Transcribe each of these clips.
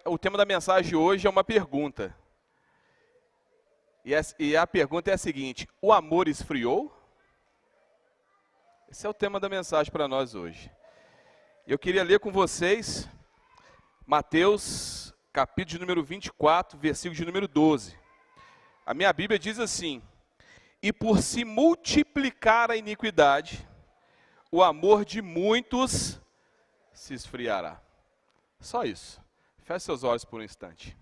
O tema da mensagem de hoje é uma pergunta. E a pergunta é a seguinte: o amor esfriou? Esse é o tema da mensagem para nós hoje. Eu queria ler com vocês Mateus, capítulo de número 24, versículo de número 12. A minha Bíblia diz assim: e por se multiplicar a iniquidade, o amor de muitos se esfriará. Só isso. Feche seus olhos por um instante.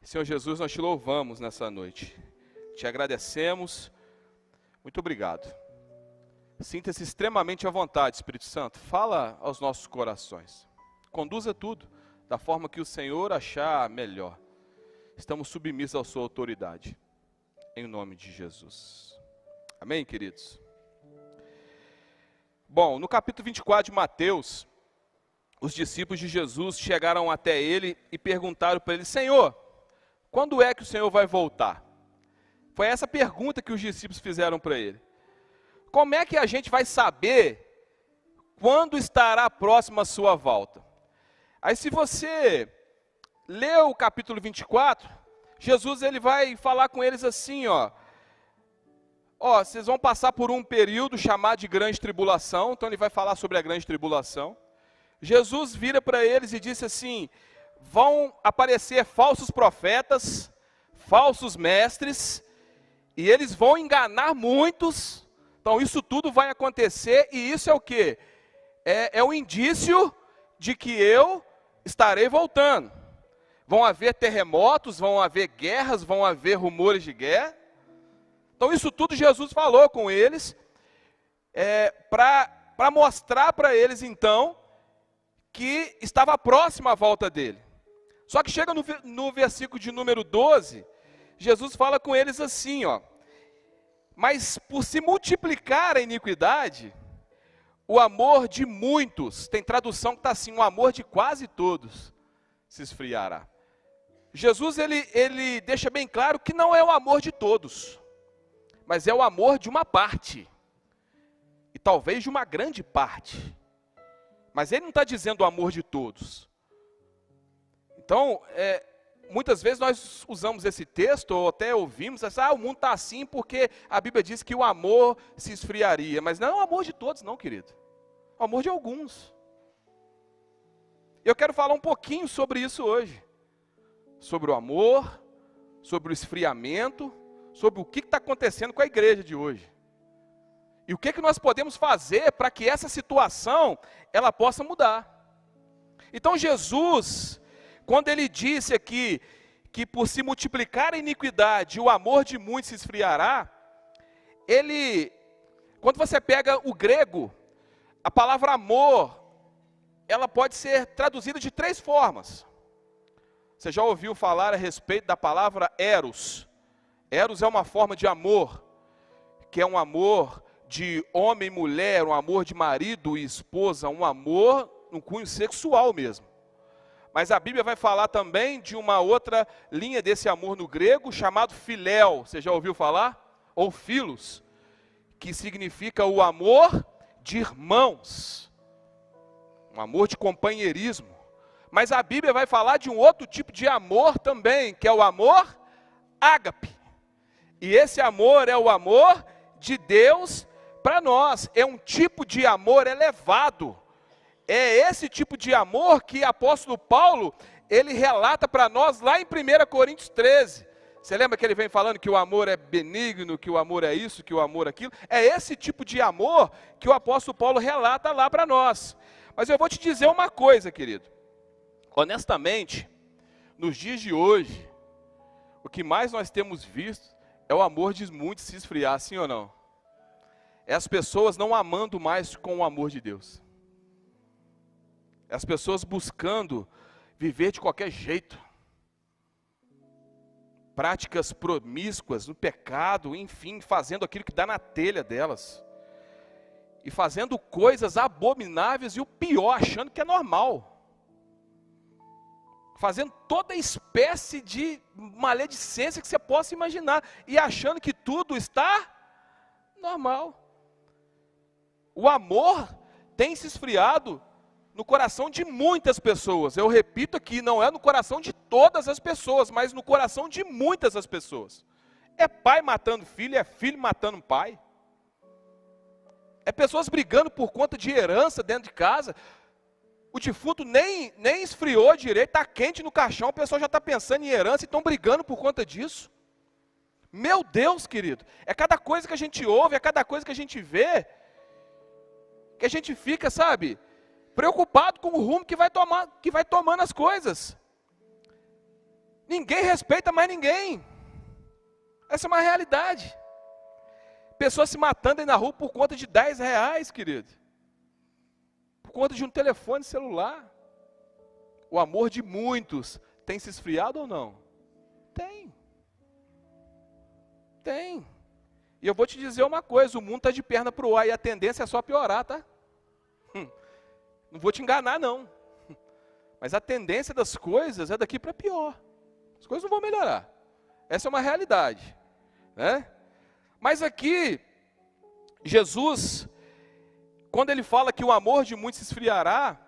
Senhor Jesus, nós te louvamos nessa noite. Te agradecemos. Muito obrigado. Sinta-se extremamente à vontade, Espírito Santo. Fala aos nossos corações. Conduza tudo da forma que o Senhor achar melhor. Estamos submissos à sua autoridade. Em nome de Jesus. Amém, queridos? Bom, no capítulo 24 de Mateus, os discípulos de Jesus chegaram até ele e perguntaram para ele: Senhor, quando é que o Senhor vai voltar? Foi essa pergunta que os discípulos fizeram para ele. Como é que a gente vai saber quando estará próxima a sua volta? Aí se você ler o capítulo 24, Jesus ele vai falar com eles assim, vocês vão passar por um período chamado de grande tribulação. Então ele vai falar sobre a grande tribulação. Jesus vira para eles e disse assim: vão aparecer falsos profetas, falsos mestres, e eles vão enganar muitos. Então isso tudo vai acontecer, e isso é o quê? É um indício de que eu estarei voltando. Vão haver terremotos, vão haver guerras, vão haver rumores de guerra. Então isso tudo Jesus falou com eles, para mostrar para eles então, que estava próxima a volta dele. Só que chega no versículo de número 12, Jesus fala com eles assim, mas por se multiplicar a iniquidade, o amor de muitos, tem tradução que está assim, o amor de quase todos se esfriará. Jesus ele deixa bem claro que não é o amor de todos, mas é o amor de uma parte, e talvez de uma grande parte. Mas ele não está dizendo o amor de todos. Então, muitas vezes nós usamos esse texto, ou até ouvimos, o mundo está assim porque a Bíblia diz que o amor se esfriaria. Mas não é o amor de todos não, querido. É o amor de alguns. Eu quero falar um pouquinho sobre isso hoje. Sobre o amor, sobre o esfriamento, sobre o que está acontecendo com a igreja de hoje. E o que nós podemos fazer para que essa situação, ela possa mudar. Então Jesus, quando ele disse aqui, que por se multiplicar a iniquidade, o amor de muitos se esfriará, quando você pega o grego, a palavra amor, ela pode ser traduzida de 3 formas. Você já ouviu falar a respeito da palavra eros? Eros é uma forma de amor, que é um amor de homem e mulher, um amor de marido e esposa, um amor no cunho sexual mesmo. Mas a Bíblia vai falar também de uma outra linha desse amor no grego, chamado filéu. Você já ouviu falar? Ou filos, que significa o amor de irmãos, um amor de companheirismo. Mas a Bíblia vai falar de um outro tipo de amor também, que é o amor ágape. E esse amor é o amor de Deus para nós. É um tipo de amor elevado. É esse tipo de amor que o apóstolo Paulo, ele relata para nós lá em 1 Coríntios 13. Você lembra que ele vem falando que o amor é benigno, que o amor é isso, que o amor é aquilo? É esse tipo de amor que o apóstolo Paulo relata lá para nós. Mas eu vou te dizer uma coisa, querido. Honestamente, nos dias de hoje, o que mais nós temos visto é o amor de muitos se esfriar, sim ou não? É as pessoas não amando mais com o amor de Deus. É as pessoas buscando viver de qualquer jeito. Práticas promíscuas, no pecado, enfim, fazendo aquilo que dá na telha delas. E fazendo coisas abomináveis e o pior, achando que é normal. Fazendo toda espécie de maledicência que você possa imaginar. E achando que tudo está normal. O amor tem se esfriado no coração de muitas pessoas. Eu repito aqui, não é no coração de todas as pessoas, mas no coração de muitas as pessoas. É pai matando filho, é filho matando pai. É pessoas brigando por conta de herança dentro de casa. O defunto nem esfriou direito, está quente no caixão, a pessoa já está pensando em herança e estão brigando por conta disso. Meu Deus, querido, é cada coisa que a gente ouve, é cada coisa que a gente vê, que a gente fica, sabe, preocupado com o rumo que vai tomando as coisas. Ninguém respeita mais ninguém. Essa é uma realidade. Pessoas se matando aí na rua por conta de R$10, querido. Por conta de um telefone celular. O amor de muitos tem se esfriado ou não? Tem. Tem. E eu vou te dizer uma coisa, o mundo está de perna para o ar e a tendência é só piorar, tá? Não vou te enganar não. Mas a tendência das coisas é daqui para pior. As coisas não vão melhorar. Essa é uma realidade, né? Mas aqui, Jesus, quando ele fala que o amor de muitos se esfriará,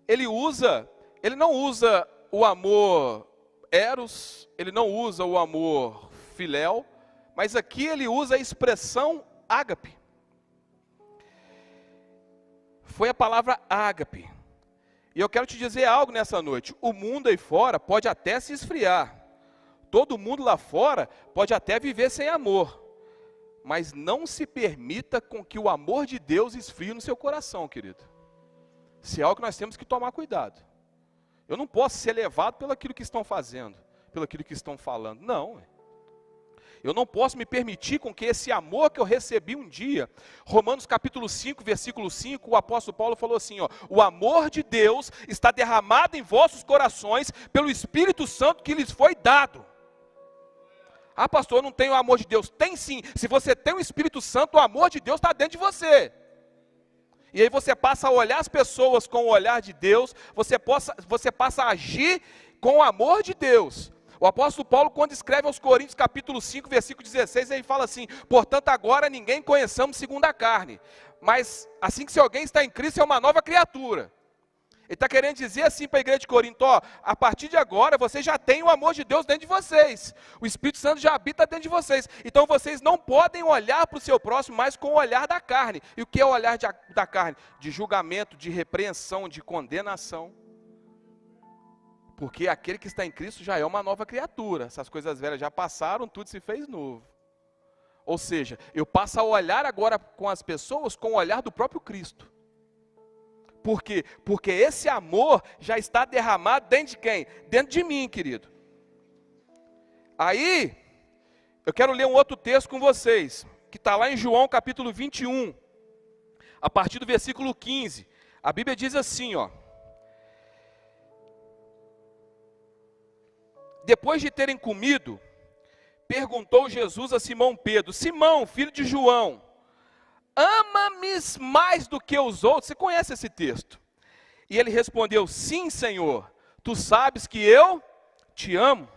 ele não usa o amor eros, ele não usa o amor filéu, mas aqui ele usa a expressão ágape. Foi a palavra ágape. E eu quero te dizer algo nessa noite. O mundo aí fora pode até se esfriar. Todo mundo lá fora pode até viver sem amor. Mas não se permita com que o amor de Deus esfrie no seu coração, querido. Isso é algo que nós temos que tomar cuidado. Eu não posso ser levado pelo aquilo que estão fazendo, pelo aquilo que estão falando. Não. Eu não posso me permitir com que esse amor que eu recebi um dia, Romanos capítulo 5, versículo 5, o apóstolo Paulo falou assim, ó, o amor de Deus está derramado em vossos corações pelo Espírito Santo que lhes foi dado. Ah, pastor, eu não tenho o amor de Deus. Tem sim. Se você tem o Espírito Santo, o amor de Deus está dentro de você. E aí você passa a olhar as pessoas com o olhar de Deus, você passa a agir com o amor de Deus. O apóstolo Paulo, quando escreve aos Coríntios, capítulo 5, versículo 16, ele fala assim, portanto agora ninguém conheçamos segundo a carne, mas assim que se alguém está em Cristo é uma nova criatura. Ele está querendo dizer assim para a igreja de Corinto, ó, a partir de agora vocês já têm o amor de Deus dentro de vocês, o Espírito Santo já habita dentro de vocês, então vocês não podem olhar para o seu próximo mais com o olhar da carne. E o que é o olhar da carne? De julgamento, de repreensão, de condenação. Porque aquele que está em Cristo já é uma nova criatura, essas coisas velhas já passaram, tudo se fez novo. Ou seja, eu passo a olhar agora com as pessoas com o olhar do próprio Cristo. Por quê? Porque esse amor já está derramado dentro de quem? Dentro de mim, querido. Aí, eu quero ler um outro texto com vocês, que está lá em João capítulo 21, a partir do versículo 15. A Bíblia diz assim, ó. Depois de terem comido, perguntou Jesus a Simão Pedro, Simão, filho de João, ama-me mais do que os outros? Você conhece esse texto? E ele respondeu, sim, Senhor, tu sabes que eu te amo.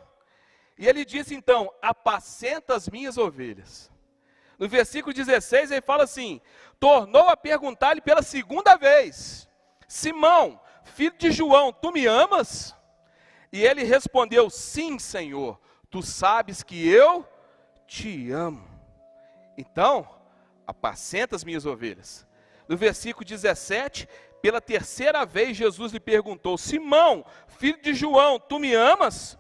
E ele disse então, apacenta as minhas ovelhas. No versículo 16 ele fala assim, tornou a perguntar-lhe pela segunda vez, Simão, filho de João, tu me amas? E ele respondeu, sim, Senhor, tu sabes que eu te amo. Então, apacenta as minhas ovelhas. No versículo 17, pela terceira vez Jesus lhe perguntou, Simão, filho de João, tu me amas?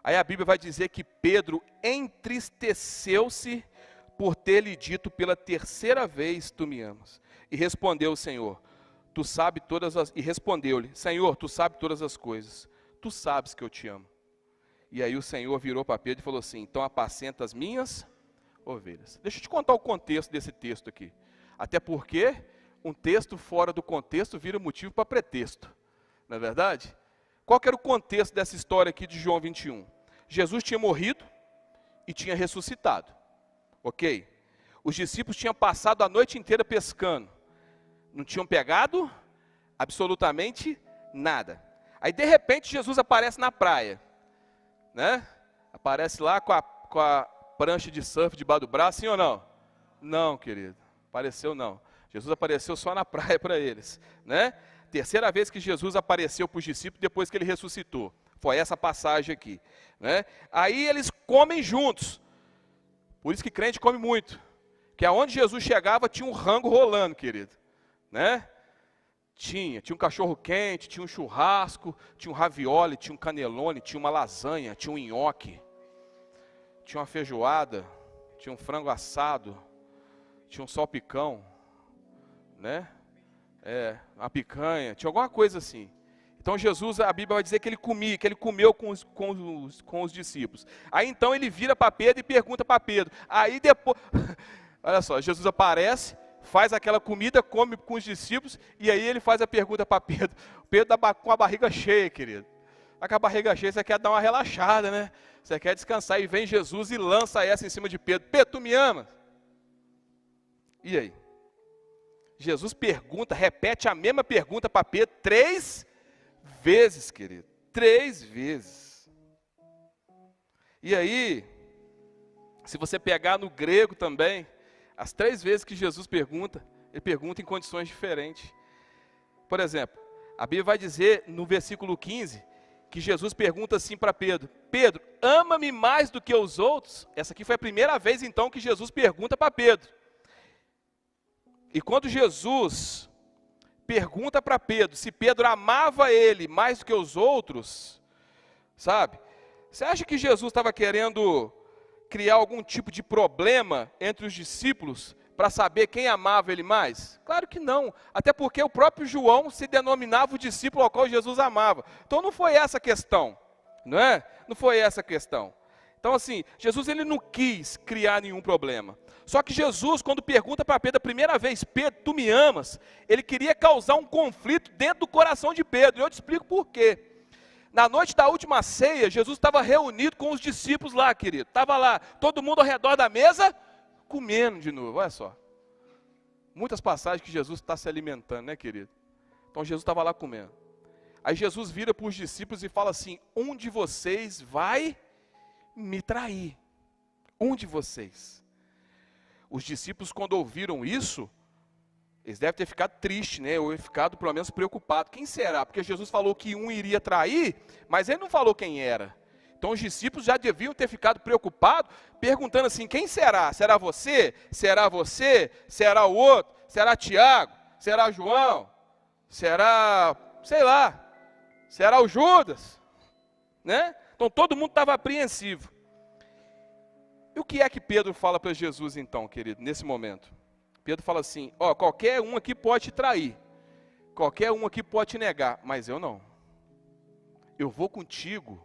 Aí a Bíblia vai dizer que Pedro entristeceu-se por ter lhe dito pela terceira vez, tu me amas. E respondeu o Senhor, tu sabes todas as... E respondeu-lhe, Senhor, tu sabes todas as coisas. Tu sabes que eu te amo. E aí o Senhor virou para Pedro e falou assim, então apacenta as minhas ovelhas. Deixa eu te contar o contexto desse texto aqui. Até porque um texto fora do contexto vira motivo para pretexto. Não é verdade? Qual que era o contexto dessa história aqui de João 21? Jesus tinha morrido e tinha ressuscitado. Ok? Os discípulos tinham passado a noite inteira pescando. Não tinham pegado absolutamente nada. Aí de repente Jesus aparece na praia, né? Aparece lá com a prancha de surf debaixo do braço, sim ou não? Não, querido, apareceu não. Jesus apareceu só na praia para eles, né? Terceira vez que Jesus apareceu para os discípulos depois que ele ressuscitou. Foi essa passagem aqui, né? Aí eles comem juntos. Por isso que crente come muito. Que aonde Jesus chegava tinha um rango rolando, querido, né? Tinha um cachorro quente, tinha um churrasco, tinha um ravioli, tinha um canelone, tinha uma lasanha, tinha um nhoque, tinha uma feijoada, tinha um frango assado, tinha um salpicão, né? Uma picanha, tinha alguma coisa assim. Então Jesus, a Bíblia vai dizer que ele comeu com os discípulos. Aí então ele vira para Pedro e pergunta para Pedro. Aí depois, olha só, Jesus aparece, faz aquela comida, come com os discípulos, e aí ele faz a pergunta para Pedro. Pedro está com a barriga cheia, querido. Está com a barriga cheia, você quer dar uma relaxada, né? Você quer descansar, e vem Jesus e lança essa em cima de Pedro. Pedro, tu me amas? E aí? Jesus pergunta, repete a mesma pergunta para Pedro 3 vezes, querido. 3 vezes. E aí, se você pegar no grego também, as 3 vezes que Jesus pergunta, ele pergunta em condições diferentes. Por exemplo, a Bíblia vai dizer no versículo 15, que Jesus pergunta assim para Pedro: Pedro, ama-me mais do que os outros? Essa aqui foi a primeira vez então que Jesus pergunta para Pedro. E quando Jesus pergunta para Pedro se Pedro amava ele mais do que os outros, sabe? Você acha que Jesus estava querendo criar algum tipo de problema entre os discípulos para saber quem amava ele mais? Claro que não, até porque o próprio João se denominava o discípulo ao qual Jesus amava. Então não foi essa a questão, não é? Não foi essa a questão. Então assim, Jesus ele não quis criar nenhum problema. Só que Jesus, quando pergunta para Pedro a primeira vez, Pedro, tu me amas? Ele queria causar um conflito dentro do coração de Pedro, e eu te explico por quê. Na noite da última ceia, Jesus estava reunido com os discípulos lá, querido. Estava lá, todo mundo ao redor da mesa, comendo de novo, olha só. Muitas passagens que Jesus está se alimentando, né, querido? Então Jesus estava lá comendo. Aí Jesus vira para os discípulos e fala assim: um de vocês vai me trair. Um de vocês. Os discípulos, quando ouviram isso, eles devem ter ficado tristes, né? Ou ficado pelo menos preocupados. Quem será? Porque Jesus falou que um iria trair, mas ele não falou quem era. Então os discípulos já deviam ter ficado preocupados, perguntando assim: quem será? Será você? Será você? Será o outro? Será Tiago? Será João? Será, sei lá, será o Judas? Né? Então todo mundo estava apreensivo. E o que é que Pedro fala para Jesus então, querido, nesse momento? Pedro fala assim: ó, qualquer um aqui pode te trair, qualquer um aqui pode te negar, mas eu não. Eu vou contigo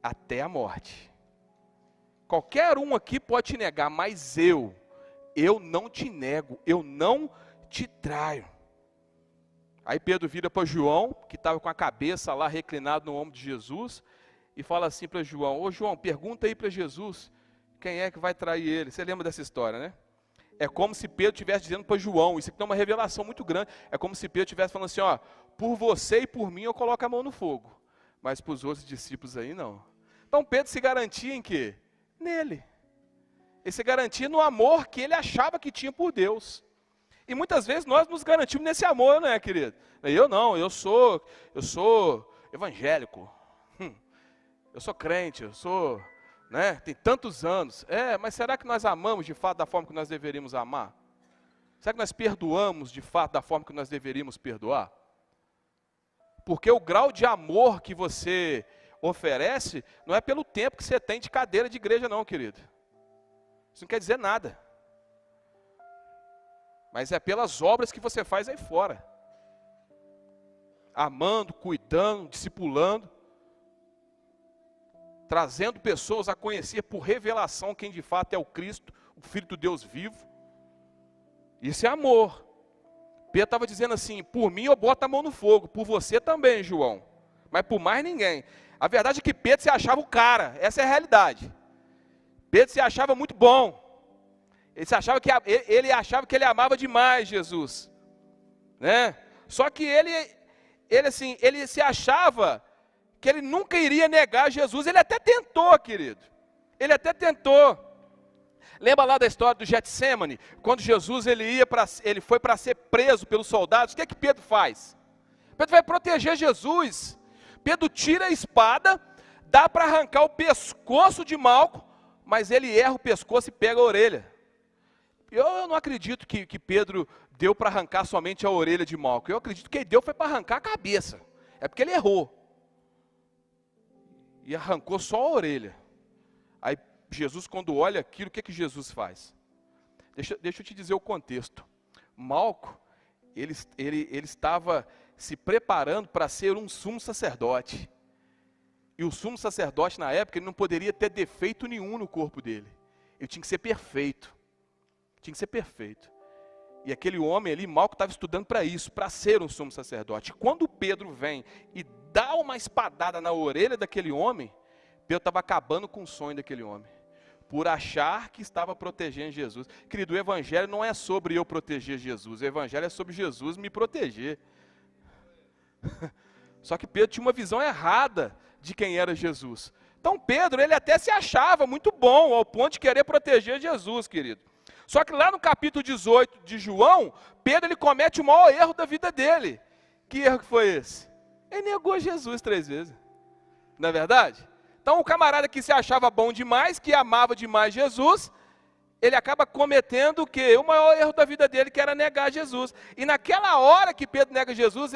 até a morte. Qualquer um aqui pode te negar, mas eu não te nego, eu não te traio. Aí Pedro vira para João, que estava com a cabeça lá reclinado no ombro de Jesus, e fala assim para João: ô João, pergunta aí para Jesus, quem é que vai trair ele? Você lembra dessa história, né? É como se Pedro estivesse dizendo para João, isso aqui é uma revelação muito grande, é como se Pedro estivesse falando assim: ó, por você e por mim eu coloco a mão no fogo, mas para os outros discípulos aí não. Então Pedro se garantia em quê? Nele. Ele se garantia no amor que ele achava que tinha por Deus. E muitas vezes nós nos garantimos nesse amor, não é, querido? Eu não, eu sou evangélico, eu sou crente, eu sou, né, tem tantos anos. Mas será que nós amamos de fato da forma que nós deveríamos amar? Será que nós perdoamos de fato da forma que nós deveríamos perdoar? Porque o grau de amor que você oferece não é pelo tempo que você tem de cadeira de igreja não, querido. Isso não quer dizer nada. Mas é pelas obras que você faz aí fora. Amando, cuidando, discipulando. Trazendo pessoas a conhecer por revelação quem de fato é o Cristo, o Filho do Deus vivo. Isso é amor. Pedro estava dizendo assim: por mim eu boto a mão no fogo, por você também, João. Mas por mais ninguém. A verdade é que Pedro se achava o cara, essa é a realidade. Pedro se achava muito bom. Ele achava que ele amava demais Jesus, né? Só que ele se achava que ele nunca iria negar Jesus. Ele até tentou, querido. Ele até tentou. Lembra lá da história do Getsemane, quando Jesus ele foi para ser preso pelos soldados? O que é que Pedro faz? Pedro vai proteger Jesus. Pedro tira a espada, dá para arrancar o pescoço de Malco, mas ele erra o pescoço e pega a orelha. Eu não acredito que Pedro deu para arrancar somente a orelha de Malco. Eu acredito que ele deu foi para arrancar a cabeça. É porque ele errou. E arrancou só a orelha. Aí Jesus, quando olha aquilo, o que Jesus faz? Deixa eu te dizer o contexto. Malco, ele estava se preparando para ser um sumo sacerdote. E o sumo sacerdote, na época, ele não poderia ter defeito nenhum no corpo dele. Ele tinha que ser perfeito. Tinha que ser perfeito. E aquele homem ali, Malco, estava estudando para isso, para ser um sumo sacerdote. Quando Pedro vem e dá uma espadada na orelha daquele homem, Pedro estava acabando com o sonho daquele homem, por achar que estava protegendo Jesus. Querido, o evangelho não é sobre eu proteger Jesus, o evangelho é sobre Jesus me proteger. Só que Pedro tinha uma visão errada de quem era Jesus. Então Pedro, ele até se achava muito bom, ao ponto de querer proteger Jesus, querido. Só que lá no capítulo 18 de João, Pedro, ele comete o maior erro da vida dele. Que erro que foi esse? Ele negou Jesus 3 vezes. Não é verdade? Então o camarada que se achava bom demais, que amava demais Jesus, ele acaba cometendo o quê? O maior erro da vida dele, que era negar Jesus. E naquela hora que Pedro nega Jesus,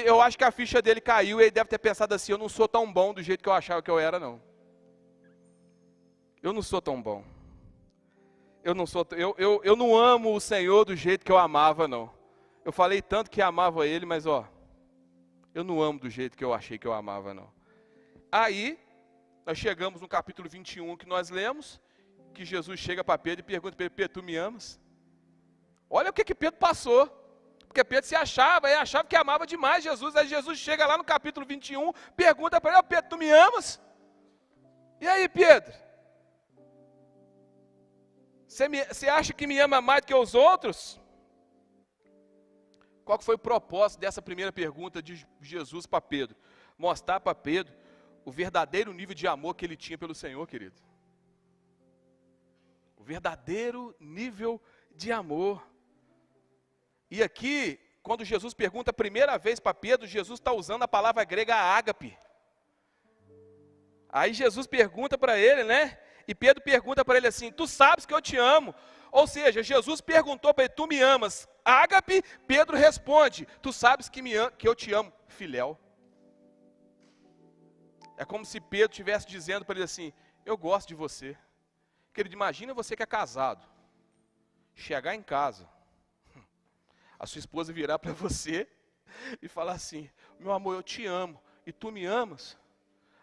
eu acho que a ficha dele caiu, e ele deve ter pensado assim: eu não sou tão bom do jeito que eu achava que eu era, não. Eu não sou tão bom. Eu não amo o Senhor do jeito que eu amava, não. Eu falei tanto que amava Ele, mas eu não amo do jeito que eu achei que eu amava, não. Aí, nós chegamos no capítulo 21 que nós lemos, que Jesus chega para Pedro e pergunta para ele: Pedro, tu me amas? Olha o que Pedro passou. Porque Pedro se achava, ele achava que amava demais Jesus. Aí Jesus chega lá no capítulo 21, pergunta para ele: Pedro, tu me amas? E aí, Pedro? Você acha que me ama mais do que os outros? Qual que foi o propósito dessa primeira pergunta de Jesus para Pedro? Mostrar para Pedro o verdadeiro nível de amor que ele tinha pelo Senhor, querido. O verdadeiro nível de amor. E aqui, quando Jesus pergunta a primeira vez para Pedro, Jesus está usando a palavra grega ágape. Aí Jesus pergunta para ele, né? E Pedro pergunta para ele assim: tu sabes que eu te amo. Ou seja, Jesus perguntou para ele: tu me amas? Ágape. Pedro responde: tu sabes que eu te amo, filéu. É como se Pedro estivesse dizendo para ele assim: eu gosto de você. Querido, imagina você que é casado, chegar em casa, a sua esposa virar para você e falar assim: meu amor, eu te amo, e tu me amas?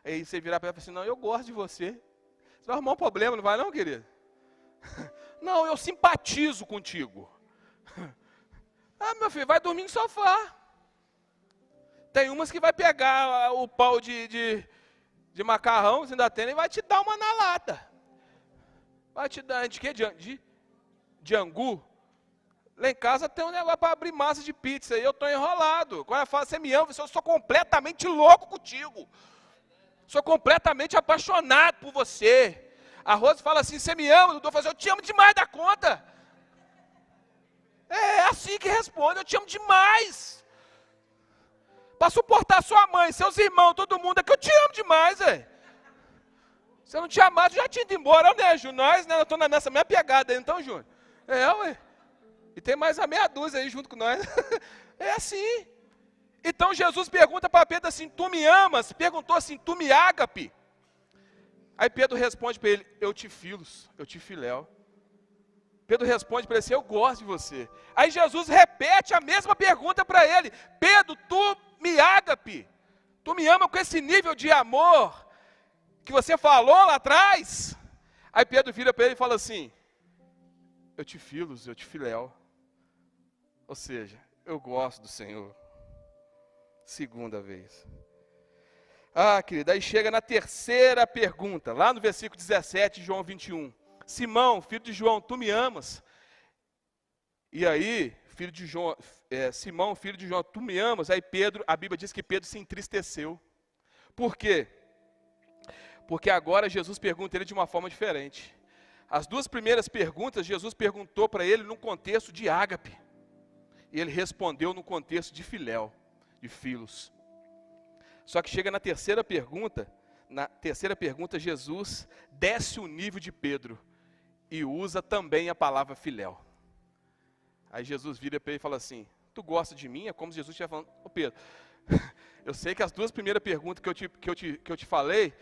Aí você virar para ela e falar assim: não, eu gosto de você. Você vai arrumar um problema, não vai não, querido? Não, eu simpatizo contigo. Ah, meu filho, vai dormir no sofá. Tem umas que vai pegar o pau de macarrão, você ainda tem, e vai te dar uma na lata. Vai te dar, de quê? De angu? Lá em casa tem um negócio para abrir massa de pizza, e eu estou enrolado. Quando ela fala: você me ama, eu sou completamente louco contigo. Sou completamente apaixonado por você. A Rose fala assim: você me ama? Dudu fala assim: eu te amo demais da conta. É assim que responde: eu te amo demais. Para suportar sua mãe, seus irmãos, todo mundo, é que eu te amo demais, velho. Se eu não te amasse, eu já tinha ido embora, né, Júnior? Nós, né, eu estou nessa minha pegada aí, então, Júnior. Ué. E tem mais a meia dúzia aí junto com nós. É assim. Então Jesus pergunta para Pedro assim: tu me amas? Perguntou assim: tu me ágape? Aí Pedro responde para ele: eu te filos, eu te filéu. Pedro responde para ele assim: eu gosto de você. Aí Jesus repete a mesma pergunta para ele: Pedro, tu me ágape? Tu me ama com esse nível de amor que você falou lá atrás? Aí Pedro vira para ele e fala assim: eu te filos, eu te filéu. Ou seja, eu gosto do Senhor. Segunda vez. Ah, querido, aí chega na terceira pergunta, lá no versículo 17 de João 21. Simão, filho de João, tu me amas? E aí, Simão, filho de João, tu me amas? Aí Pedro, a Bíblia diz que Pedro se entristeceu. Por quê? Porque agora Jesus pergunta ele de uma forma diferente. As duas primeiras perguntas, Jesus perguntou para ele num contexto de ágape. E ele respondeu no contexto de filéu, de filos. Só que chega na terceira pergunta, Jesus desce o nível de Pedro e usa também a palavra filéu. Aí Jesus vira para ele e fala assim, tu gosta de mim? É como se Jesus estivesse falando, ô Pedro, eu sei que as duas primeiras perguntas que eu te falei,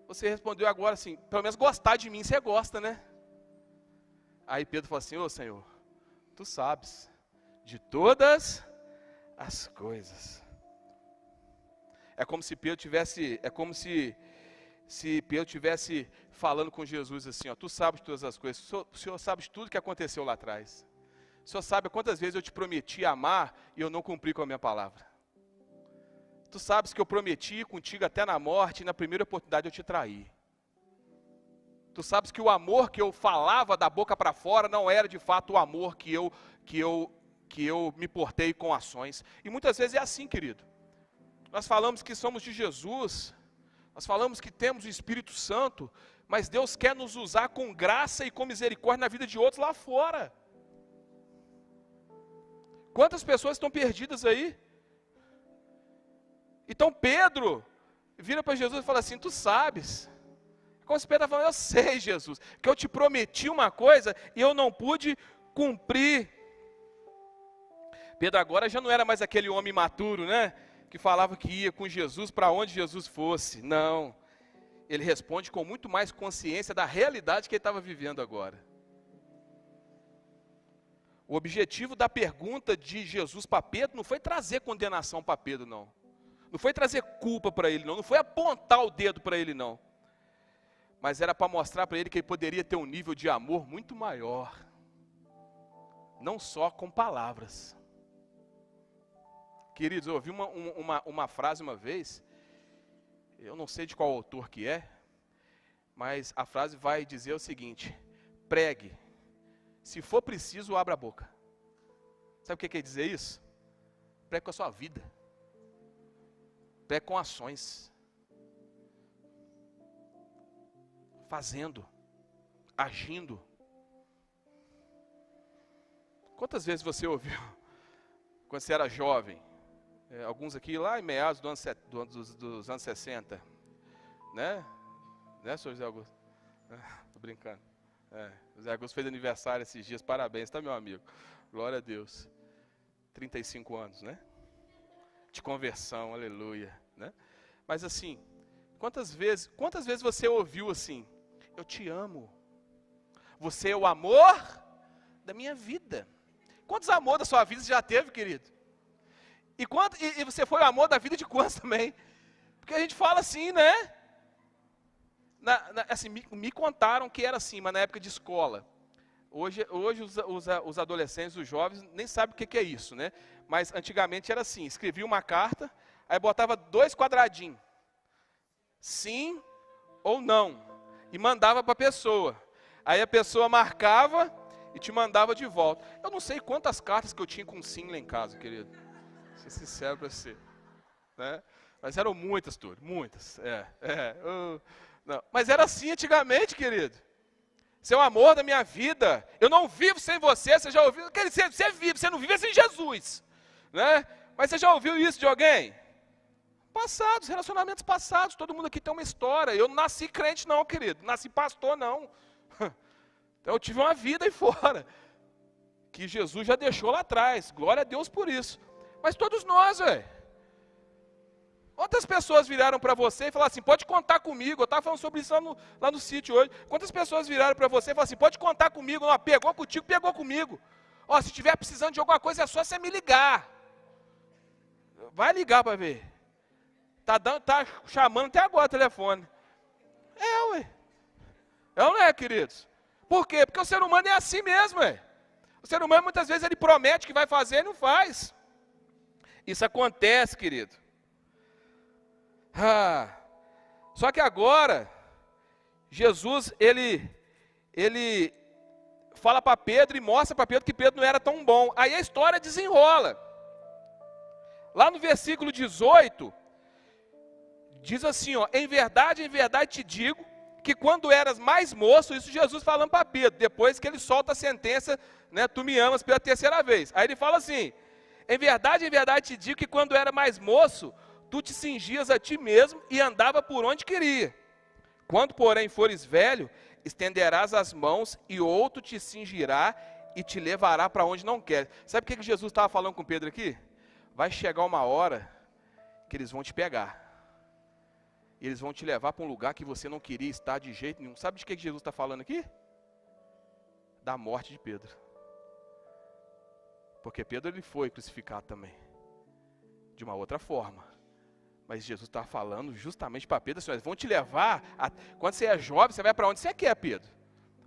você respondeu agora assim, pelo menos gostar de mim você gosta, né? Aí Pedro fala assim, ô Senhor, tu sabes de todas as coisas. É como se Pedro tivesse, se Pedro tivesse falando com Jesus assim, ó, tu sabes de todas as coisas, o Senhor sabe de tudo que aconteceu lá atrás. O Senhor sabe quantas vezes eu te prometi amar e eu não cumpri com a minha palavra. Tu sabes que eu prometi contigo até na morte e na primeira oportunidade eu te traí. Tu sabes que o amor que eu falava da boca para fora não era de fato o amor que eu me portei com ações. E muitas vezes é assim, querido. Nós falamos que somos de Jesus, nós falamos que temos o Espírito Santo, mas Deus quer nos usar com graça e com misericórdia na vida de outros lá fora. Quantas pessoas estão perdidas aí? Então Pedro vira para Jesus e fala assim, tu sabes. Como se Pedro está falando, eu sei, Jesus, que eu te prometi uma coisa e eu não pude cumprir. Pedro agora já não era mais aquele homem imaturo, né? Que falava que ia com Jesus para onde Jesus fosse. Não. Ele responde com muito mais consciência da realidade que ele estava vivendo agora. O objetivo da pergunta de Jesus para Pedro não foi trazer condenação para Pedro, não. Não foi trazer culpa para ele, não. Não foi apontar o dedo para ele, não. Mas era para mostrar para ele que ele poderia ter um nível de amor muito maior. Não só com palavras. Queridos, eu ouvi uma frase uma vez, eu não sei de qual autor que é, mas a frase vai dizer o seguinte, pregue, se for preciso, abra a boca. Sabe o que quer dizer isso? Pregue com a sua vida. Pregue com ações. Fazendo. Agindo. Quantas vezes você ouviu, quando você era jovem, alguns aqui lá em meados dos anos 60, né? Né, senhor José Augusto? Tô brincando. José Augusto fez aniversário esses dias, parabéns, tá, meu amigo? Glória a Deus. 35 anos, né? De conversão, aleluia, né? Mas assim, quantas vezes você ouviu assim, eu te amo, você é o amor da minha vida. Quantos amor da sua vida você já teve, querido? E você foi o amor da vida de quantos também? Porque a gente fala assim, né? Assim, me contaram que era assim, mas na época de escola. Hoje os adolescentes, os jovens, nem sabem o que é isso, né? Mas antigamente era assim, escrevia uma carta, aí botava 2 quadradinhos. Sim ou não. E mandava para a pessoa. Aí a pessoa marcava e te mandava de volta. Eu não sei quantas cartas que eu tinha com sim lá em casa, querido. Vou ser sincero para você. Né? Mas eram muitas, Túlio, muitas. Não. Mas era assim antigamente, querido. Você é o amor da minha vida. Eu não vivo sem você. Você já ouviu? Você vive, você não vive sem Jesus. Né? Mas você já ouviu isso de alguém? Passados, relacionamentos passados. Todo mundo aqui tem uma história. Eu não nasci crente não, querido. Nasci pastor não. Então eu tive uma vida aí fora. Que Jesus já deixou lá atrás. Glória a Deus por isso. Mas todos nós, velho. Quantas pessoas viraram para você e falaram assim, pode contar comigo? Eu estava falando sobre isso lá no sítio hoje. Quantas pessoas viraram para você e falaram assim, pode contar comigo? Não, pegou contigo, pegou comigo. Ó, se estiver precisando de alguma coisa, é só você me ligar. Vai ligar para ver. Tá chamando até agora o telefone. Ué. É ou não é, queridos? Por quê? Porque o ser humano é assim mesmo, ué. O ser humano muitas vezes ele promete que vai fazer e não faz. Isso acontece, querido. Só que agora, Jesus, ele fala para Pedro e mostra para Pedro que Pedro não era tão bom. Aí a história desenrola. Lá no versículo 18, diz assim, ó, em verdade te digo, que quando eras mais moço, isso Jesus falando para Pedro, depois que ele solta a sentença, né, tu me amas pela terceira vez. Aí ele fala assim, Em verdade te digo que quando era mais moço, tu te cingias a ti mesmo e andava por onde queria. Quando, porém, fores velho, estenderás as mãos e outro te cingirá e te levará para onde não quer. Sabe o que Jesus estava falando com Pedro aqui? Vai chegar uma hora que eles vão te pegar. E eles vão te levar para um lugar que você não queria estar de jeito nenhum. Sabe de que Jesus está falando aqui? Da morte de Pedro. Porque Pedro ele foi crucificado também. De uma outra forma. Mas Jesus está falando justamente para Pedro assim, eles vão te levar, quando você é jovem, você vai para onde você quer, Pedro.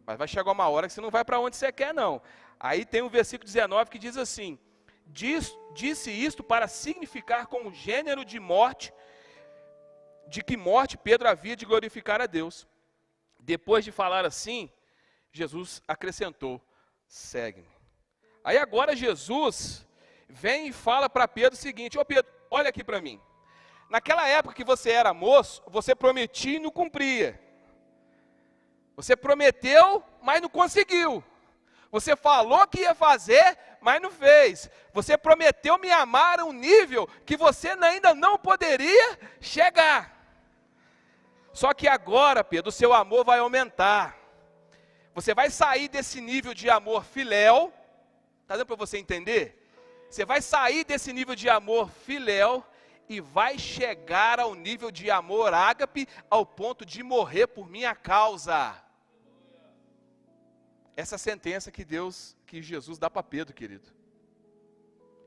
Mas vai chegar uma hora que você não vai para onde você quer, não. Aí tem o versículo 19 que diz assim, disse isto para significar com o gênero de morte, de que morte Pedro havia de glorificar a Deus. Depois de falar assim, Jesus acrescentou, segue-me. Aí agora Jesus vem e fala para Pedro o seguinte, ô Pedro, olha aqui para mim. Naquela época que você era moço, você prometia e não cumpria. Você prometeu, mas não conseguiu. Você falou que ia fazer, mas não fez. Você prometeu me amar a um nível que você ainda não poderia chegar. Só que agora, Pedro, o seu amor vai aumentar. Você vai sair desse nível de amor filéu. Está dando para você entender? Você vai sair desse nível de amor filéu e vai chegar ao nível de amor ágape, ao ponto de morrer por minha causa. Essa sentença que Jesus dá para Pedro, querido.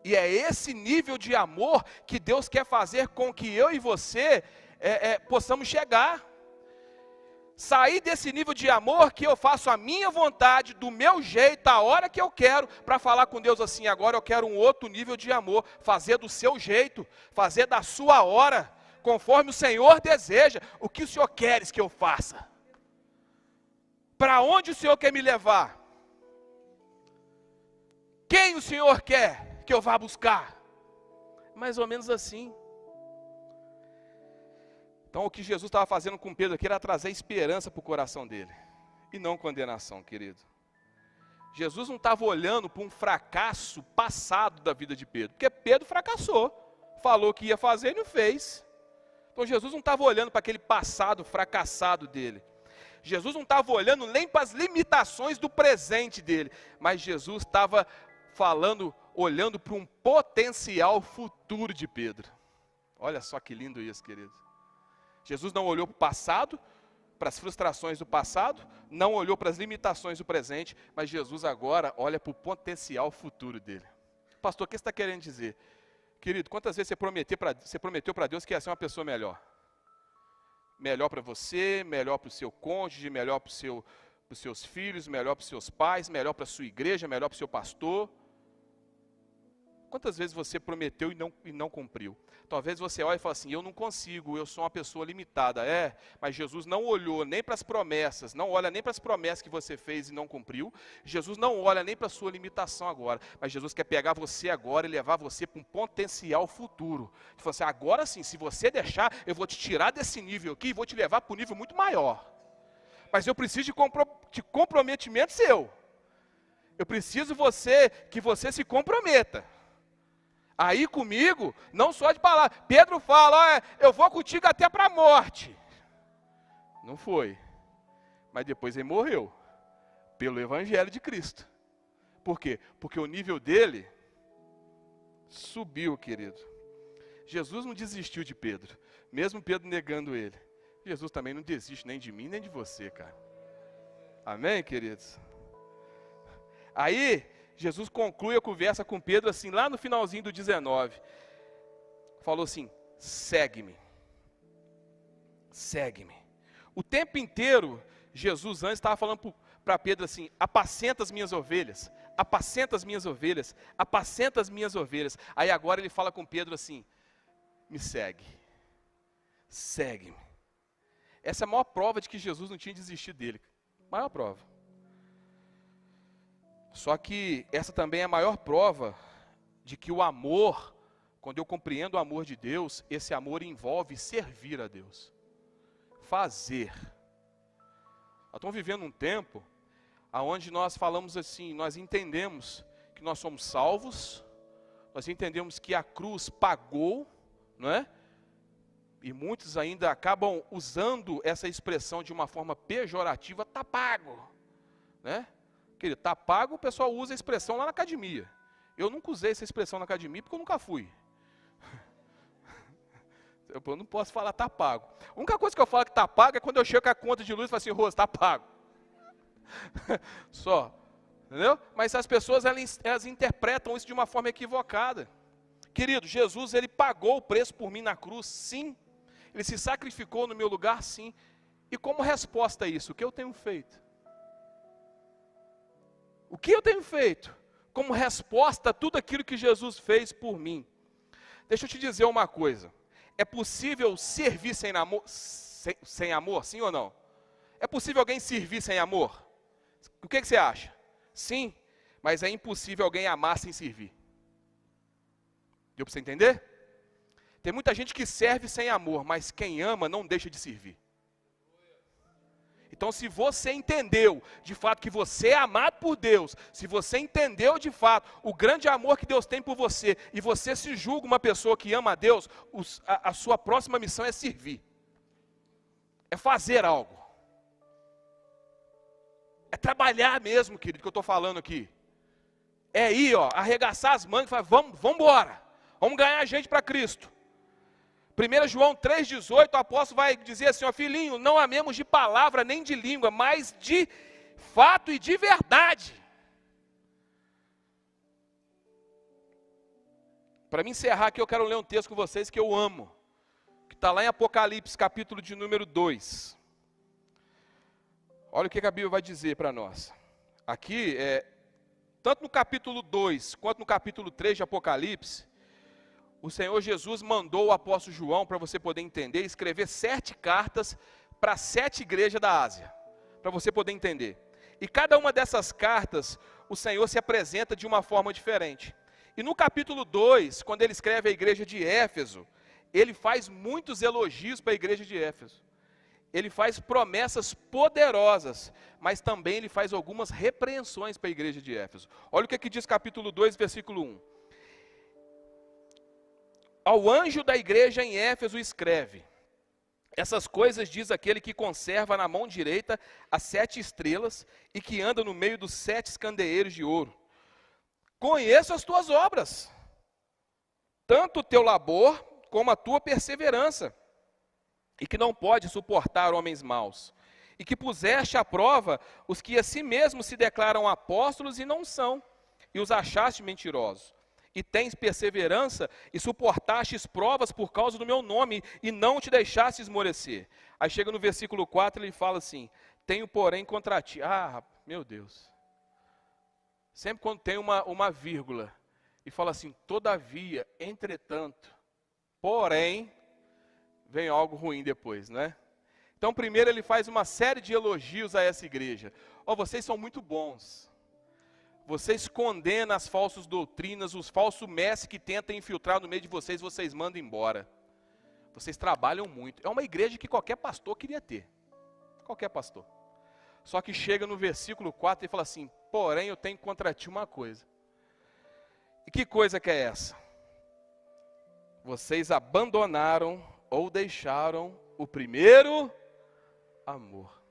E é esse nível de amor que Deus quer fazer com que eu e você possamos chegar. Sair desse nível de amor que eu faço a minha vontade, do meu jeito, a hora que eu quero, para falar com Deus assim, agora eu quero um outro nível de amor, fazer do seu jeito, fazer da sua hora, conforme o Senhor deseja. O que o Senhor quer que eu faça? Para onde o Senhor quer me levar? Quem o Senhor quer que eu vá buscar? Mais ou menos assim. Então o que Jesus estava fazendo com Pedro aqui era trazer esperança para o coração dele. E não condenação, querido. Jesus não estava olhando para um fracasso passado da vida de Pedro. Porque Pedro fracassou. Falou que ia fazer e não fez. Então Jesus não estava olhando para aquele passado fracassado dele. Jesus não estava olhando nem para as limitações do presente dele. Mas Jesus estava olhando para um potencial futuro de Pedro. Olha só que lindo isso, querido. Jesus não olhou para o passado, para as frustrações do passado, não olhou para as limitações do presente, mas Jesus agora olha para o potencial futuro dele. Pastor, o que você está querendo dizer? Querido, quantas vezes você prometeu para Deus que ia ser uma pessoa melhor? Melhor para você, melhor para o seu cônjuge, melhor para os seus filhos, melhor para os seus pais, melhor para a sua igreja, melhor para o seu pastor. Quantas vezes você prometeu e não cumpriu? Talvez você olhe e fale assim, eu não consigo, eu sou uma pessoa limitada. Mas Jesus não olhou nem para as promessas, não olha nem para as promessas que você fez e não cumpriu. Jesus não olha nem para a sua limitação agora, mas Jesus quer pegar você agora e levar você para um potencial futuro. Ele falou assim, agora sim, se você deixar, eu vou te tirar desse nível aqui e vou te levar para um nível muito maior. Mas eu preciso de comprometimento seu. Eu preciso que você se comprometa. Aí comigo, não só de palavra. Pedro fala, eu vou contigo até para a morte. Não foi. Mas depois ele morreu. Pelo Evangelho de Cristo. Por quê? Porque o nível dele subiu, querido. Jesus não desistiu de Pedro. Mesmo Pedro negando ele. Jesus também não desiste nem de mim, nem de você, cara. Amém, queridos? Aí Jesus conclui a conversa com Pedro assim, lá no finalzinho do 19. Falou assim, segue-me. Segue-me. O tempo inteiro, Jesus antes estava falando para Pedro assim, apacenta as minhas ovelhas, apacenta as minhas ovelhas, apacenta as minhas ovelhas. Aí agora ele fala com Pedro assim, me segue. Segue-me. Essa é a maior prova de que Jesus não tinha desistido dele. Maior prova. Só que essa também é a maior prova de que o amor, quando eu compreendo o amor de Deus, esse amor envolve servir a Deus. Fazer. Nós estamos vivendo um tempo onde nós falamos assim, nós entendemos que nós somos salvos, nós entendemos que a cruz pagou, não é? E muitos ainda acabam usando essa expressão de uma forma pejorativa, tá pago, né? Querido, tá pago, o pessoal usa a expressão lá na academia. Eu nunca usei essa expressão na academia porque eu nunca fui. Eu não posso falar tá pago. A única coisa que eu falo que tá pago é quando eu chego com a conta de luz e falo assim, Rosa, tá pago. Só, entendeu? Mas as pessoas, elas interpretam isso de uma forma equivocada. Querido, Jesus, ele pagou o preço por mim na cruz, sim. Ele se sacrificou no meu lugar, sim. E como resposta a isso, o que eu tenho feito? O que eu tenho feito? Como resposta a tudo aquilo que Jesus fez por mim. Deixa eu te dizer uma coisa. É possível servir sem amor, sem amor, sim ou não? É possível alguém servir sem amor? O que você acha? Sim, mas é impossível alguém amar sem servir. Deu para você entender? Tem muita gente que serve sem amor, mas quem ama não deixa de servir. Então, se você entendeu de fato que você é amado por Deus, se você entendeu de fato o grande amor que Deus tem por você, e você se julga uma pessoa que ama a Deus, a sua próxima missão é servir. É fazer algo. É trabalhar mesmo, querido, que eu estou falando aqui. É ir, arregaçar as mangas e falar, vamos embora. Vamos ganhar gente para Cristo. 1 João 3,18, o apóstolo vai dizer assim, filhinho, não amemos de palavra nem de língua, mas de fato e de verdade. Para me encerrar aqui, eu quero ler um texto com vocês que eu amo, que está lá em Apocalipse, capítulo de número 2. Olha o que a Bíblia vai dizer para nós. Aqui, tanto no capítulo 2, quanto no capítulo 3 de Apocalipse, o Senhor Jesus mandou o apóstolo João, para você poder entender, escrever 7 cartas para 7 igrejas da Ásia, para você poder entender. E cada uma dessas cartas, o Senhor se apresenta de uma forma diferente. E no capítulo 2, quando ele escreve a igreja de Éfeso, ele faz muitos elogios para a igreja de Éfeso. Ele faz promessas poderosas, mas também ele faz algumas repreensões para a igreja de Éfeso. Olha o que diz capítulo 2, versículo 1. Ao anjo da igreja em Éfeso escreve, essas coisas diz aquele que conserva na mão direita as 7 estrelas e que anda no meio dos 7 candeeiros de ouro. Conheço as tuas obras, tanto o teu labor como a tua perseverança, e que não pode suportar homens maus, e que puseste à prova os que a si mesmos se declaram apóstolos e não são, e os achaste mentirosos. E tens perseverança e suportastes provas por causa do meu nome, e não te deixaste esmorecer. Aí chega no versículo 4, ele fala assim, tenho porém contra ti, meu Deus, sempre quando tem uma vírgula, e fala assim, todavia, entretanto, porém, vem algo ruim depois, né? Então primeiro ele faz uma série de elogios a essa igreja. Vocês são muito bons. Vocês condenam as falsas doutrinas, os falsos mestres que tentam infiltrar no meio de vocês, vocês mandam embora. Vocês trabalham muito. É uma igreja que qualquer pastor queria ter. Qualquer pastor. Só que chega no versículo 4 e fala assim, porém eu tenho contra ti uma coisa. E que coisa que é essa? Vocês abandonaram ou deixaram o primeiro amor.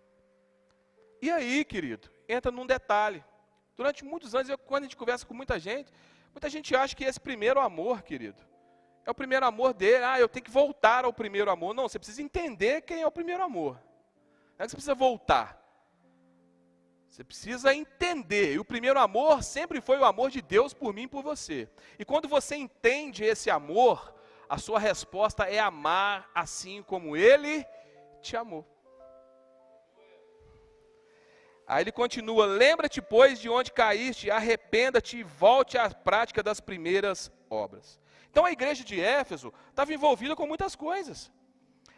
E aí, querido, entra num detalhe. Durante muitos anos, quando a gente conversa com muita gente acha que esse primeiro amor, querido, é o primeiro amor dele. Eu tenho que voltar ao primeiro amor. Não, você precisa entender quem é o primeiro amor. Não é que você precisa voltar. Você precisa entender. E o primeiro amor sempre foi o amor de Deus por mim e por você. E quando você entende esse amor, a sua resposta é amar assim como Ele te amou. Aí ele continua, lembra-te, pois, de onde caíste, arrependa-te e volte à prática das primeiras obras. Então a igreja de Éfeso estava envolvida com muitas coisas.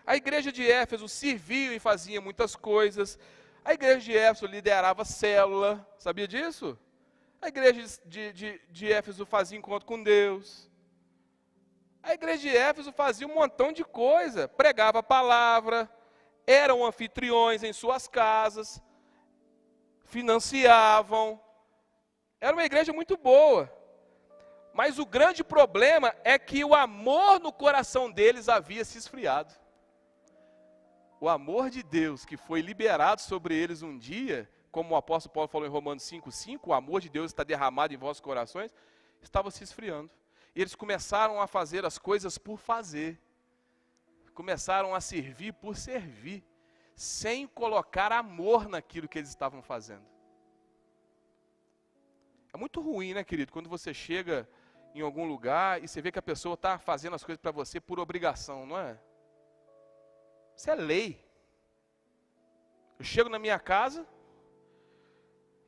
A igreja de Éfeso servia e fazia muitas coisas. A igreja de Éfeso liderava célula, sabia disso? A igreja de Éfeso fazia encontro com Deus. A igreja de Éfeso fazia um montão de coisa, pregava a palavra, eram anfitriões em suas casas, financiavam, era uma igreja muito boa. Mas o grande problema é que o amor no coração deles havia se esfriado. O amor de Deus que foi liberado sobre eles um dia, como o apóstolo Paulo falou em Romanos 5,5, o amor de Deus está derramado em vossos corações, estava se esfriando. E eles começaram a fazer as coisas por fazer. Começaram a servir por servir, sem colocar amor naquilo que eles estavam fazendo. É muito ruim, né, querido, quando você chega em algum lugar e você vê que a pessoa está fazendo as coisas para você por obrigação, não é? Isso é lei. Eu chego na minha casa,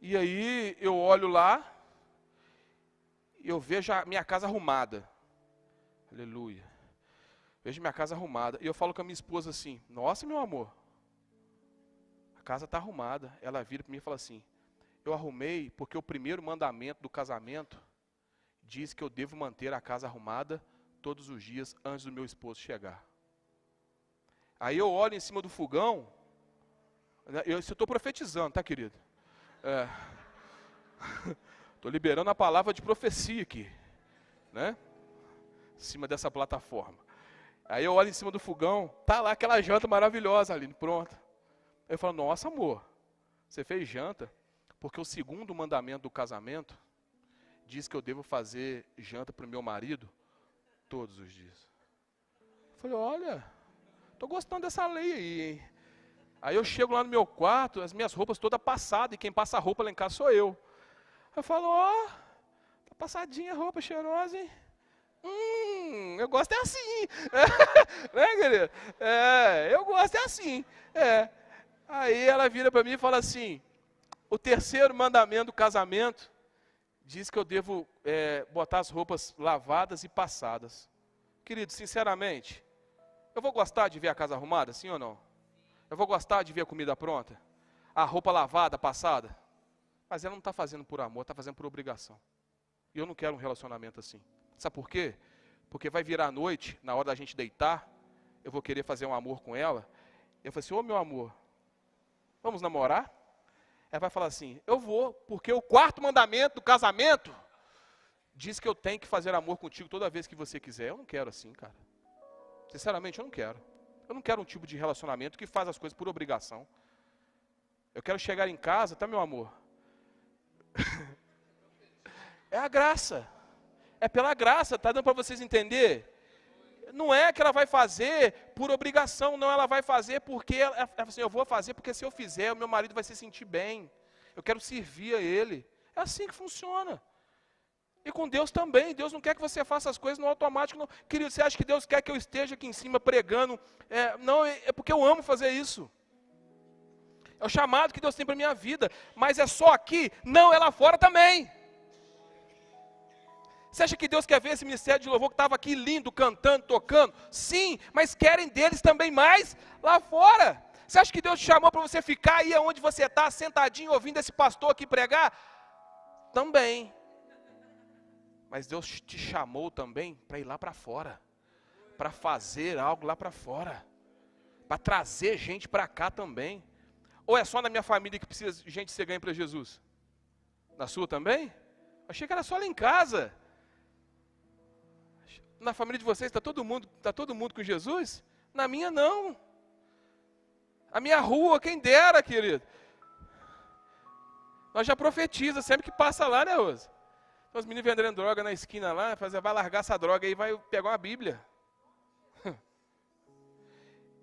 e aí eu olho lá, e eu vejo a minha casa arrumada. Aleluia. Vejo minha casa arrumada. E eu falo com a minha esposa assim, nossa, meu amor, a casa está arrumada. Ela vira para mim e fala assim, eu arrumei porque o primeiro mandamento do casamento diz que eu devo manter a casa arrumada todos os dias antes do meu esposo chegar. Aí eu olho em cima do fogão, eu estou profetizando, tá, querido? Estou liberando a palavra de profecia aqui, né? Em cima dessa plataforma. Aí eu olho em cima do fogão, tá lá aquela janta maravilhosa ali, pronta. Aí eu falo, nossa amor, você fez janta? Porque o segundo mandamento do casamento diz que eu devo fazer janta para o meu marido todos os dias. Eu falei, olha, estou gostando dessa lei aí, hein? Aí eu chego lá no meu quarto, as minhas roupas todas passadas, e quem passa a roupa lá em casa sou eu. Eu falo, ó, tá passadinha a roupa, cheirosa, hein? Eu gosto é assim. Né, querido? Eu gosto é assim. Aí ela vira para mim e fala assim, o terceiro mandamento do casamento diz que eu devo botar as roupas lavadas e passadas. Querido, sinceramente, eu vou gostar de ver a casa arrumada, sim ou não? Eu vou gostar de ver a comida pronta? A roupa lavada, passada? Mas ela não está fazendo por amor, está fazendo por obrigação. E eu não quero um relacionamento assim. Sabe por quê? Porque vai virar a noite, na hora da gente deitar, eu vou querer fazer um amor com ela. Eu falo assim, ô meu amor, vamos namorar? Ela vai falar assim, eu vou, porque o quarto mandamento do casamento diz que eu tenho que fazer amor contigo toda vez que você quiser. Eu não quero assim, cara. Sinceramente, eu não quero. Eu não quero um tipo de relacionamento que faz as coisas por obrigação. Eu quero chegar em casa, tá, meu amor? É a graça. É pela graça, tá dando para vocês entender? Não é que ela vai fazer por obrigação, não, ela vai fazer porque, ela assim, eu vou fazer porque se eu fizer, o meu marido vai se sentir bem. Eu quero servir a ele. É assim que funciona. E com Deus também, Deus não quer que você faça as coisas no automático. Não. Querido, você acha que Deus quer que eu esteja aqui em cima pregando? Não, é porque eu amo fazer isso. É o chamado que Deus tem para a minha vida. Mas é só aqui? Não, é lá fora também. Você acha que Deus quer ver esse ministério de louvor que estava aqui lindo, cantando, tocando? Sim, mas querem deles também mais lá fora. Você acha que Deus te chamou para você ficar aí onde você está, sentadinho, ouvindo esse pastor aqui pregar? Também. Mas Deus te chamou também para ir lá para fora. Para fazer algo lá para fora. Para trazer gente para cá também. Ou é só na minha família que precisa gente ser ganha para Jesus? Na sua também? Achei que era só lá em casa. Na família de vocês está todo mundo com Jesus? Na minha não. A minha rua, quem dera, querido. Nós já profetiza sempre que passa lá, né, Rosa? Então, os meninos vendendo droga na esquina lá, vai largar essa droga aí, vai pegar uma Bíblia.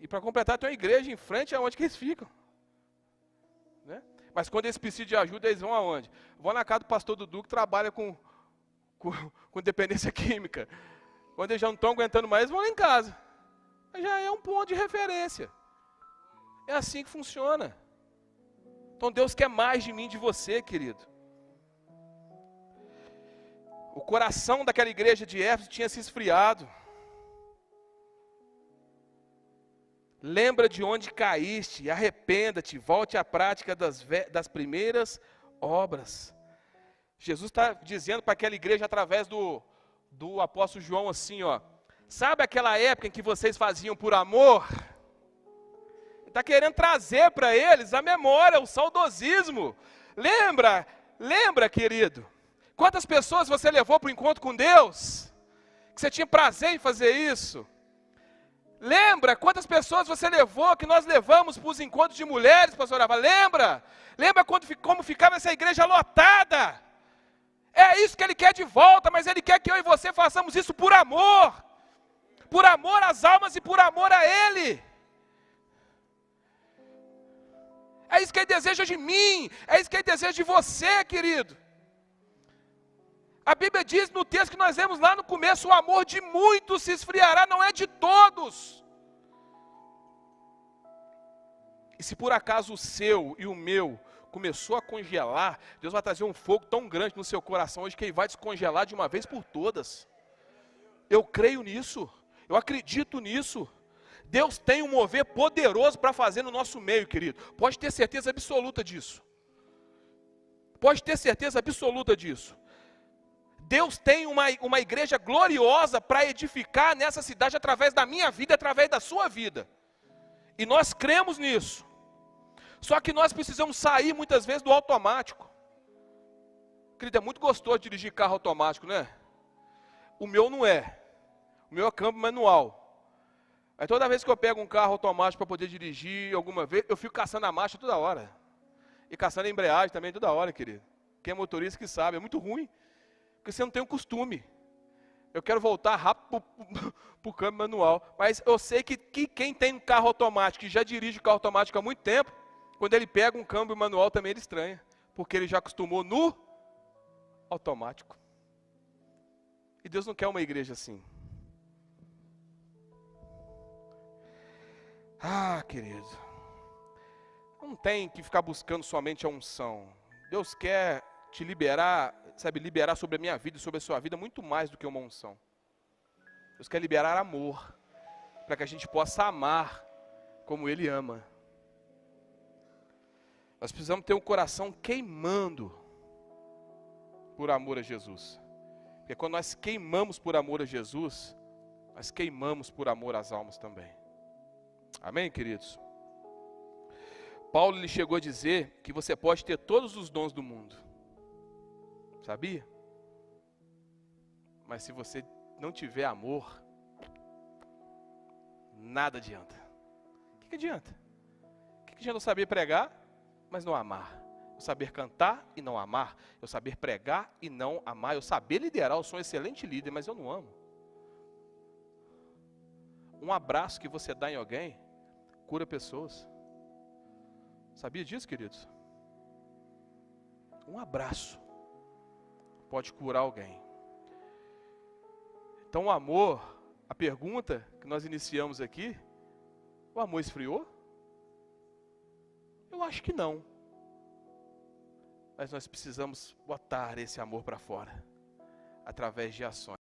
E para completar, tem uma igreja em frente aonde que eles ficam. Né? Mas quando eles precisam de ajuda, eles vão aonde? Vão na casa do pastor Dudu, que trabalha com dependência química. Quando eles já não estão aguentando mais, eles vão lá em casa. Já é um ponto de referência. É assim que funciona. Então Deus quer mais de mim e de você, querido. O coração daquela igreja de Éfeso tinha se esfriado. Lembra de onde caíste, arrependa-te, volte à prática das primeiras obras. Jesus está dizendo para aquela igreja através do apóstolo João assim, ó. Sabe aquela época em que vocês faziam por amor? Ele está querendo trazer para eles a memória, o saudosismo. Lembra, querido? Quantas pessoas você levou para o encontro com Deus? Que você tinha prazer em fazer isso? Lembra quantas pessoas você levou, que nós levamos para os encontros de mulheres, pastor Ava? Lembra? Lembra como ficava essa igreja lotada? É isso que Ele quer de volta, mas Ele quer que eu e você façamos isso por amor às almas e por amor a Ele. É isso que Ele deseja de mim, é isso que Ele deseja de você, querido. A Bíblia diz no texto que nós lemos lá no começo, o amor de muitos se esfriará, não é de todos. E se por acaso o seu e o meu começou a congelar, Deus vai trazer um fogo tão grande no seu coração hoje que Ele vai descongelar de uma vez por todas. Eu creio nisso, eu acredito nisso. Deus tem um mover poderoso para fazer no nosso meio, querido. Pode ter certeza absoluta disso. Pode ter certeza absoluta disso. Deus tem uma igreja gloriosa para edificar nessa cidade através da minha vida, através da sua vida. E nós cremos nisso. Só que nós precisamos sair muitas vezes do automático. Querido, é muito gostoso dirigir carro automático, né? O meu não é. O meu é câmbio manual. Aí toda vez que eu pego um carro automático para poder dirigir alguma vez, eu fico caçando a marcha toda hora. E caçando a embreagem também toda hora, querido. Quem é motorista que sabe, é muito ruim. Porque você não tem o costume. Eu quero voltar rápido para o câmbio manual. Mas eu sei que quem tem um carro automático, que já dirige o carro automático há muito tempo, quando ele pega um câmbio manual também ele estranha. Porque ele já acostumou no automático. E Deus não quer uma igreja assim. Ah, querido. Não tem que ficar buscando somente a unção. Deus quer te liberar, sabe, liberar sobre a minha vida e sobre a sua vida muito mais do que uma unção. Deus quer liberar amor, para que a gente possa amar como Ele ama. Nós precisamos ter um coração queimando por amor a Jesus. Porque quando nós queimamos por amor a Jesus, nós queimamos por amor às almas também. Amém, queridos? Paulo lhe chegou a dizer que você pode ter todos os dons do mundo. Sabia? Mas se você não tiver amor, nada adianta. O que adianta? O que adianta eu saber pregar, mas não amar? Eu saber cantar e não amar? Eu saber pregar e não amar? Eu saber liderar, eu sou um excelente líder, mas eu não amo. Um abraço que você dá em alguém, cura pessoas. Sabia disso, queridos? Um abraço pode curar alguém. Então o amor, a pergunta que nós iniciamos aqui, o amor esfriou? Eu acho que não. Mas nós precisamos botar esse amor para fora, através de ações.